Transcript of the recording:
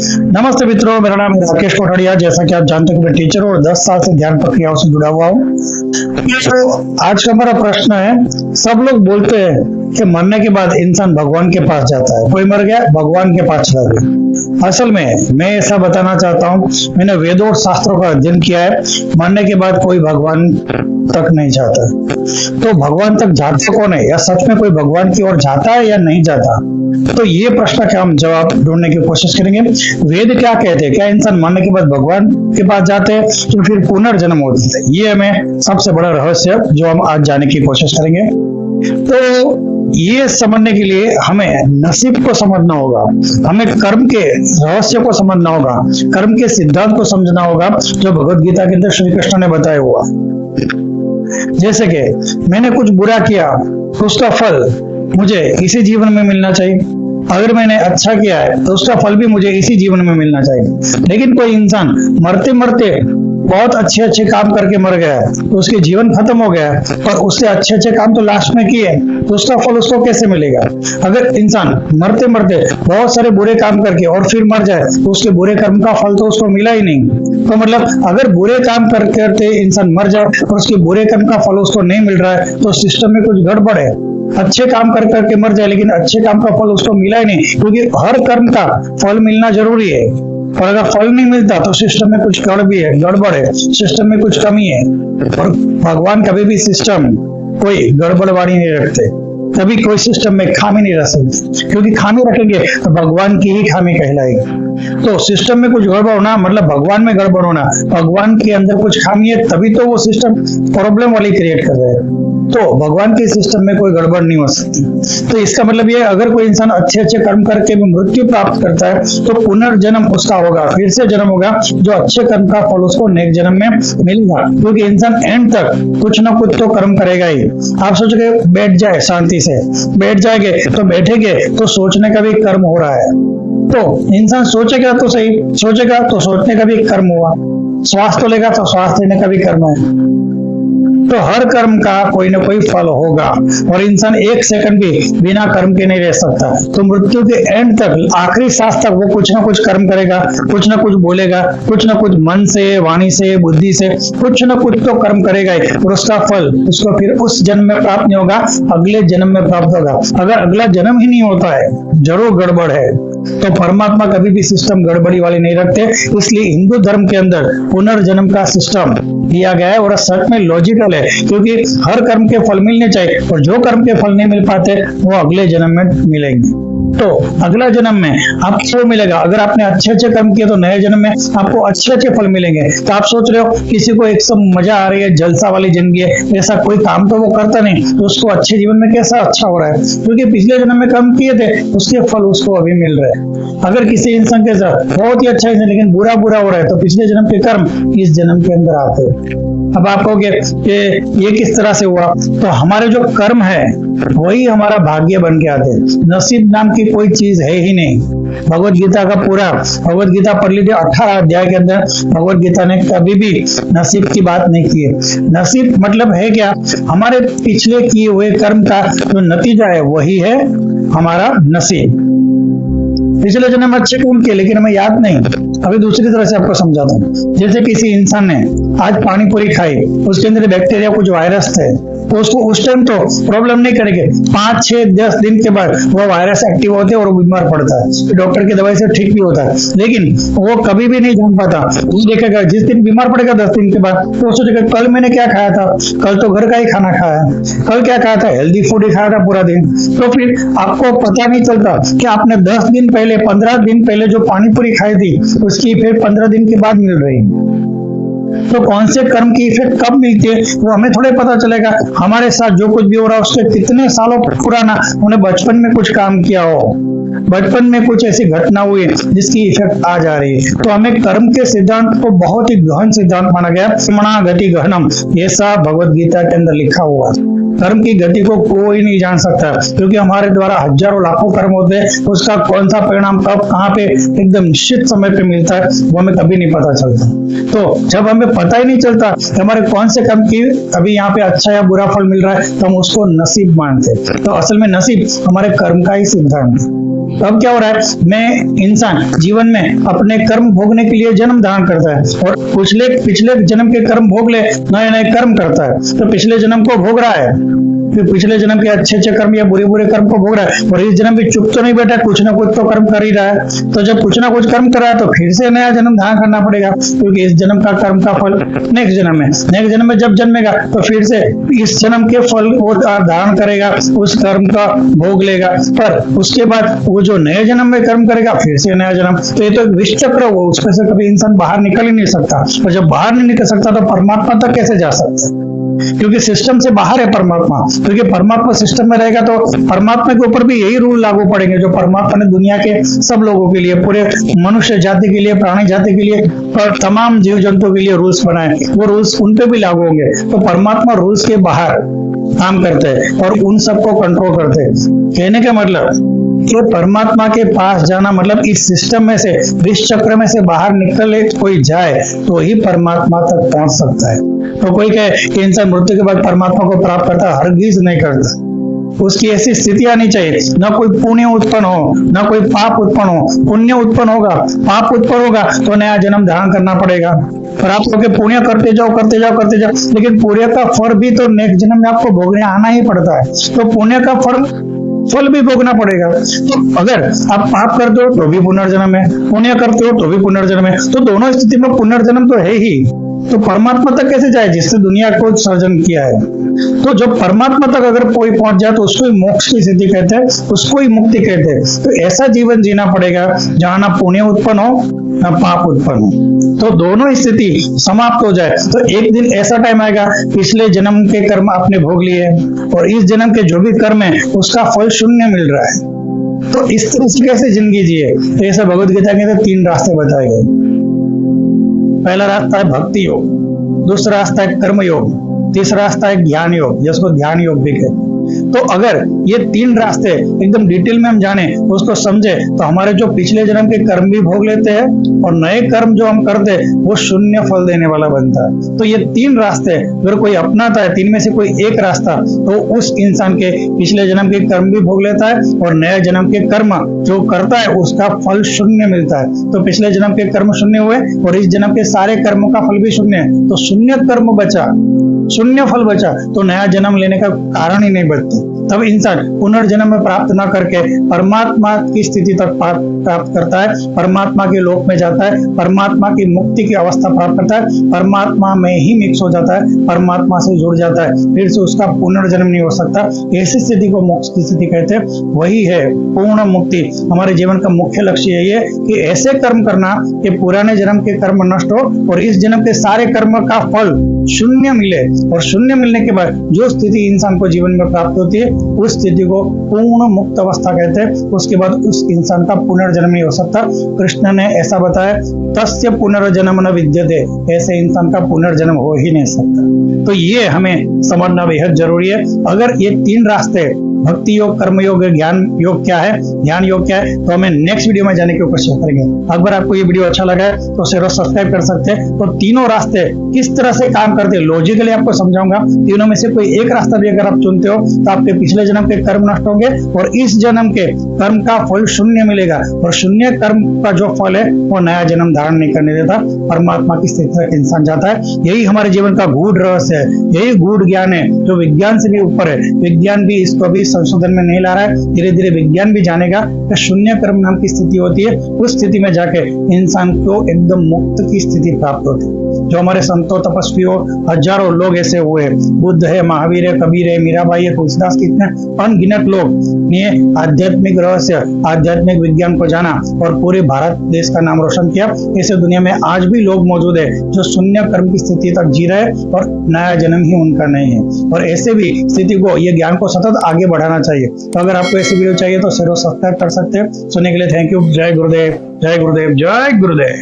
नमस्ते मित्रों, मेरा नाम है राकेश कोठारिया। जैसा कि आप जानते हैं कि मैं टीचर हूँ और 10 साल से ध्यान प्रक्रियाओं से जुड़ा हुआ हूँ। तो आज का हमारा प्रश्न है, सब लोग बोलते हैं कि मरने के बाद इंसान भगवान के पास जाता है। कोई मर गया, भगवान के पास चला गया। असल में मैं ऐसा बताना चाहता हूँ, मैंने वेदों और शास्त्रों का अध्ययन किया है। मरने के बाद कोई भगवान तक नहीं जाता। तो भगवान तक जाता कौन है, या सच में कोई भगवान की ओर जाता है या नहीं जाता? तो ये प्रश्न का हम जवाब ढूंढने की कोशिश करेंगे। वेद क्या कहते हैं, क्या इंसान मरने के बाद भगवान के पास जाते हैं तो फिर पुनर्जन्म होता है? ये हमें सबसे बड़ा रहस्य जो हम आज जानने की कोशिश करेंगे। तो ये समझने के लिए हमें नसीब को समझना होगा, हमें कर्म के रहस्य को समझना होगा, कर्म के सिद्धांत को समझना होगा जो भगवत गीता के अंदर श्री कृष्ण ने बताया हुआ। जैसे कि मैंने कुछ बुरा किया, उसका फल मुझे इसी जीवन में मिलना चाहिए। अगर मैंने अच्छा किया है तो उसका फल भी मुझे इसी जीवन में मिलना चाहिए। लेकिन कोई इंसान मरते मरते बहुत अच्छे अच्छे काम करके मर गया है तो उसके जीवन खत्म हो गया है, और उससे अच्छे अच्छे काम तो लास्ट में किए तो उसका फल उसको कैसे मिलेगा? अगर इंसान मरते मरते बहुत सारे बुरे काम करके और फिर मर जाए तो उसके बुरे कर्म का फल तो उसको मिला ही नहीं। तो मतलब अगर बुरे काम करते इंसान मर जाए और उसके बुरे कर्म का फल उसको नहीं मिल रहा है तो सिस्टम में कुछ गड़बड़ है। अच्छे काम कर करके मर जाए लेकिन अच्छे काम का फल उसको मिला ही नहीं, क्योंकि हर कर्म का फल मिलना जरूरी है। और अगर फल नहीं मिलता तो सिस्टम में कुछ गड़बड़ है, सिस्टम में कुछ कमी है। और भगवान कभी भी सिस्टम कोई गड़बड़वाड़ी नहीं रखते, कभी कोई सिस्टम में खामी नहीं रख सकते, क्योंकि खामी रखेंगे तो भगवान की ही खामी कहलाएगी। तो सिस्टम में कुछ गड़बड़ होना मतलब भगवान में गड़बड़ होना, भगवान के अंदर कुछ खामी है तभी तो वो सिस्टम प्रॉब्लम वाली क्रिएट कर रहे हैं। तो भगवान के सिस्टम में कोई गड़बड़ नहीं हो सकती। तो इसका मतलब ये, अगर कोई इंसान अच्छे अच्छे कर्म करके भी मृत्यु प्राप्त करता है तो पुनर्जन्म उसका होगा, फिर से जन्म होगा, जो अच्छे कर्म का फल उसको नेक्स्ट जन्म में मिलेगा। क्योंकि इंसान एंड तक कुछ ना कुछ तो कर्म करेगा ही। आप सोचोगे बैठ जाए शांति से, बैठ जाएंगे तो बैठेंगे तो सोचने का भी कर्म हो रहा है। तो इंसान सोचेगा तो सही, सोचेगा तो सोचने का भी कर्म हुआ, श्वास तो लेगा तो श्वास लेने का भी कर्म है। तो हर कर्म का कोई ना कोई फल होगा, और इंसान एक सेकंड भी बिना कर्म के नहीं रह सकता। तो मृत्यु के एंड तक, आखिरी सांस तक वो कुछ ना कुछ कर्म करेगा, कुछ ना कुछ बोलेगा, कुछ ना कुछ मन से, वाणी से, बुद्धि से कुछ ना कुछ तो कर्म करेगा ही, और उसका फल उसको फिर उस जन्म में प्राप्त नहीं होगा, अगले जन्म में प्राप्त होगा। अगर अगला जन्म ही नहीं होता है, जरूर गड़बड़ है। तो परमात्मा कभी भी सिस्टम गड़बड़ी वाली नहीं रखते। इसलिए हिंदू धर्म के अंदर पुनर्जन्म का सिस्टम दिया गया है, और सच में लॉजिकल है, क्योंकि हर कर्म के फल मिलने चाहिए, और जो कर्म के फल नहीं मिल पाते वो अगले जन्म में मिलेंगे। तो अगला जन्म में आपको मिलेगा, अगर आपने अच्छे अच्छे कर्म किए तो नए जन्म में आपको अच्छे अच्छे फल मिलेंगे। तो आप सोच रहे हो किसी को एकदम मजा आ रही है, जलसा वाली जिंदगी है, ऐसा कोई काम तो वो करता नहीं, तो उसको अच्छे जीवन में कैसा अच्छा हो रहा है? क्योंकि पिछले जन्म में कर्म किए थे, उसके फल उसको अभी मिल रहे हैं। अगर किसी इंसान के साथ बहुत ही अच्छा है लेकिन बुरा हो रहा है तो पिछले जन्म के कर्म इस जन्म के अंदर आते हैं। अब आप कहोगे कि ये किस तरह से हुआ? तो हमारे जो कर्म है वही हमारा भाग्य बन के आते हैं। नसीब नाम की कोई चीज है ही नहीं। भगवत गीता का पूरा भगवत गीता पढ़ लीजिए, 18 अध्याय के अंदर भगवत गीता ने कभी भी नसीब की बात नहीं की है। नसीब मतलब है क्या? हमारे पिछले किए हुए कर्म का जो नतीजा है वही है हमारा नसीब। पिछले जन्म में अच्छे कर्म किए लेकिन हमें याद नहीं। अभी दूसरी तरह से आपको समझाता हूँ। जैसे किसी इंसान ने आज पानी पूरी खाई, उसके अंदर बैक्टीरिया कुछ वायरस थे, तो उसको उस टाइम तो प्रॉब्लम नहीं करेंगे, 5, 6, 10 दिन के बाद वो वायरस एक्टिव होते हैं और वो बीमार पड़ता है। डॉक्टर की दवाई से ठीक भी होता है, लेकिन वो कभी भी नहीं जान पाता। वो देखेगा जिस दिन बीमार पड़ेगा 10 दिन के बाद, तो सोचेगा कल मैंने क्या खाया था, कल तो घर का ही खाना खाया, कल क्या खाया था, हेल्दी फूड ही खाया था पूरा दिन। तो फिर आपको पता नहीं चलता कि आपने 10 दिन पहले, 15 दिन पहले जो पानी पूरी खाई थी उसकी इफेक्ट 15 दिन के बाद मिल रही है। तो कौन से कर्म की इफेक्ट कब मिलती है वो हमें थोड़े पता चलेगा। हमारे साथ जो कुछ भी हो रहा है उसके कितने सालों पुराना, उन्हें बचपन में कुछ काम किया हो, बचपन में कुछ ऐसी घटना हुई जिसकी इफेक्ट आ जा रही है। तो हमें कर्म के सिद्धांत को बहुत ही गहन सिद्धांत माना गया। कर्मणा गति गहनम, ऐसा भगवत गीता के अंदर लिखा हुआ। कर्म की गति को कोई नहीं जान सकता, क्योंकि हमारे द्वारा हजारों लाखों कर्म होते हैं। उसका कौन सा परिणाम कब कहाँ पे एकदम निश्चित समय पे मिलता है वो हमें कभी नहीं पता चलता। तो जब हमें पता ही नहीं चलता कि हमारे कौन से कर्म की अभी यहाँ पे अच्छा या बुरा फल मिल रहा है, तो हम उसको नसीब मानते हैं। तो असल में नसीब हमारे कर्म का ही सिद्धांत है। अब क्या हो रहा है, मैं इंसान जीवन में अपने कर्म भोगने के लिए जन्म धारण करता है और पिछले जन्म के कर्म भोग ले नए नए कर्म करता है। तो पिछले जन्म को भोग रहा है, फिर पिछले जन्म के अच्छे अच्छे कर्म या बुरे बुरे कर्म को भोग रहा है, और इस जन्म भी चुप तो नहीं बैठा, कुछ ना कुछ तो कर्म कर ही रहा है। तो जब कुछ ना कुछ कर्म कर रहा है तो फिर से नया जन्म धारण करना पड़ेगा, क्योंकि इस जन्म का कर्म का फल नेक्स्ट जन्म में जब जन्मेगा तो फिर से इस जन्म के फल को धारण करेगा, उस कर्म का भोग लेगा। पर उसके बाद वो जो नए जन्म में कर्म करेगा फिर से नया जन्म, तो ये तो एक विष चक्र हो, उसमें से कभी इंसान बाहर निकल ही नहीं सकता। और जब बाहर नहीं निकल सकता तो परमात्मा तक कैसे जा सकता है, क्योंकि सिस्टम से बाहर है परमात्मा। क्योंकि परमात्मा सिस्टम में रहेगा तो परमात्मा के ऊपर भी यही रूल लागू पड़ेंगे जो परमात्मा ने दुनिया के सब लोगों के लिए, पूरे मनुष्य जाति के लिए, प्राणी जाति के लिए और तमाम जीव जंतुओं के लिए रूल्स बनाए, वो रूल्स उन पे भी लागू होंगे। तो परमात्मा रूल्स के बाहर काम करते हैं और उन सबको कंट्रोल करते हैं। कहने का मतलब कि परमात्मा के पास जाना मतलब इस सिस्टम में से, विष चक्र में से बाहर निकले कोई जाए तो ही परमात्मा तक पहुंच सकता है। तो कोई कहे कि इंसान मृत्यु के बाद परमात्मा को प्राप्त करता है, हरगिज नहीं करता। उसकी ऐसी स्थिति आनी चाहिए, न कोई पुण्य उत्पन्न हो न कोई पाप उत्पन्न हो। पुण्य उत्पन्न होगा, पाप उत्पन्न होगा तो नया जन्म धारण करना पड़ेगा। और आप लोग पुण्य करते जाओ, लेकिन पुण्य का फल भी तो नेक्स्ट जन्म में आपको भोगने आना ही पड़ता है। तो पुण्य का फल भी भोगना पड़ेगा। तो अगर आप पाप करते हो तो भी पुनर्जन्म है, पुण्य करते हो तो भी पुनर्जन्म है, तो दोनों स्थिति में पुनर्जन्म तो है ही। तो परमात्मा तक कैसे जाए जिससे दुनिया को सर्जन किया है। तो जब परमात्मा तक अगर कोई पहुंच जाए तो उसको ही मोक्ष की स्थिति कहते हैं, उसको ही मुक्ति कहते हैं। तो ऐसा जीवन जीना पड़ेगा जहां ना पुण्य उत्पन्न हो ना पाप उत्पन्न हो, तो दोनों स्थिति समाप्त हो जाए। तो एक दिन ऐसा टाइम आएगा, पिछले जन्म के कर्म आपने भोग लिए और इस जन्म के जो भी कर्म है उसका फल शून्य मिल रहा है। तो इस तरह से कैसे जिंदगी जिए, ऐसा भगवद गीता के अंदर 3 रास्ते बताए गए। पहला रास्ता है भक्ति योग, दूसरा रास्ता है कर्म योग, तीसरा रास्ता है ज्ञान योग, जिसको ध्यान योग भी कहते हैं। तो अगर ये 3 रास्ते एकदम डिटेल में हम जाने, उसको समझे, तो हमारे जो पिछले जन्म के कर्म भी भोग लेते हैं और नए कर्म जो हम करते हैं वो शून्य फल देने वाला बनता है। तो ये 3 रास्ते अगर कोई अपनाता है, 3 में से कोई एक रास्ता, तो उस इंसान के पिछले जन्म के कर्म भी भोग लेता है और नए जन्म के कर्म जो करता है उसका फल शून्य मिलता है। तो पिछले जन्म के कर्म शून्य हुए और इस जन्म के सारे कर्मों का फल भी शून्य है, तो शून्य कर्म बचा, शून्य फल बचा, तो नया जन्म लेने का कारण ही नहीं बचता। तब इंसान पुनर्जन्म में प्राप्त न करके परमात्मा की स्थिति तक प्राप्त करता है, परमात्मा के लोक में जाता है, परमात्मा की मुक्ति की अवस्था प्राप्त करता है, परमात्मा में ही मिक्स हो जाता है, परमात्मा से जुड़ जाता है, फिर से उसका पुनर्जन्म नहीं हो सकता। ऐसी स्थिति को मोक्ष की स्थिति कहते हैं, वही है पूर्ण मुक्ति। हमारे जीवन का मुख्य लक्ष्य यही है कि ऐसे कर्म करना कि पुराने जन्म के कर्म नष्ट हो और इस जन्म के सारे कर्म का फल शून्य मिले, और शून्य मिलने के बाद जो स्थिति इंसान को जीवन में प्राप्त होती है उस स्थिति को पूर्ण मुक्त अवस्था कहते हैं। उसके बाद उस इंसान का पुनर्जन्म नहीं हो सकता। कृष्ण ने ऐसा बताया, तस्य पुनर्जन्म न विद्यते, ऐसे इंसान का पुनर्जन्म हो ही नहीं सकता। तो ये हमें समझना बेहद जरूरी है। अगर ये 3 रास्ते, भक्ति योग, कर्म योग, ज्ञान योग क्या है, ध्यान योग क्या है, तो हमें नेक्स्ट वीडियो में जाने की कोशिश करेंगे। अगर आपको ये वीडियो अच्छा लगा है तो शेयर और सब्सक्राइब कर सकते हैं। तो तीनों रास्ते किस तरह से काम करते हैं लॉजिकली आपको समझाऊंगा। तीनों में से कोई एक रास्ता भी अगर आप चुनते हो तो आपके पिछले जन्म के कर्म नष्ट होंगे और इस जन्म के कर्म का फल शून्य मिलेगा, और शून्य कर्म का जो फल है वो नया जन्म धारण नहीं करने देता, परमात्मा की स्थिति तक इंसान जाता है। यही हमारे जीवन का गूढ़ रहस्य है, यही गूढ़ ज्ञान है जो विज्ञान से भी ऊपर है। विज्ञान भी इसको भी संशोधन में नहीं ला रहा है, धीरे धीरे विज्ञान भी जानेगा कि शून्य कर्म नाम की स्थिति होती है। उस स्थिति में जाके इंसान को एकदम मुक्त की स्थिति प्राप्त होती है। जो हमारे संतों, तपस्वियों, हजारों लोग ऐसे हुए, बुद्ध है, महावीर है, कबीर है, मीराबाई है, तुलसीदास, कितने अनगिनत लोग ने आध्यात्मिक रहस्य, आध्यात्मिक विज्ञान को जाना और पूरे भारत देश का नाम रोशन किया। ऐसे दुनिया में आज भी लोग मौजूद है जो शून्य कर्म की स्थिति तक जी रहे और नया जन्म ही उनका नहीं है। और ऐसे भी स्थिति को, ये ज्ञान को सतत आगे बढ़ाना चाहिए। तो अगर आपको ऐसी वीडियो चाहिए तो शेयर और सब्सक्राइब कर सकते हैं। सुनने के लिए थैंक यू। जय गुरुदेव, जय गुरुदेव, जय गुरुदेव।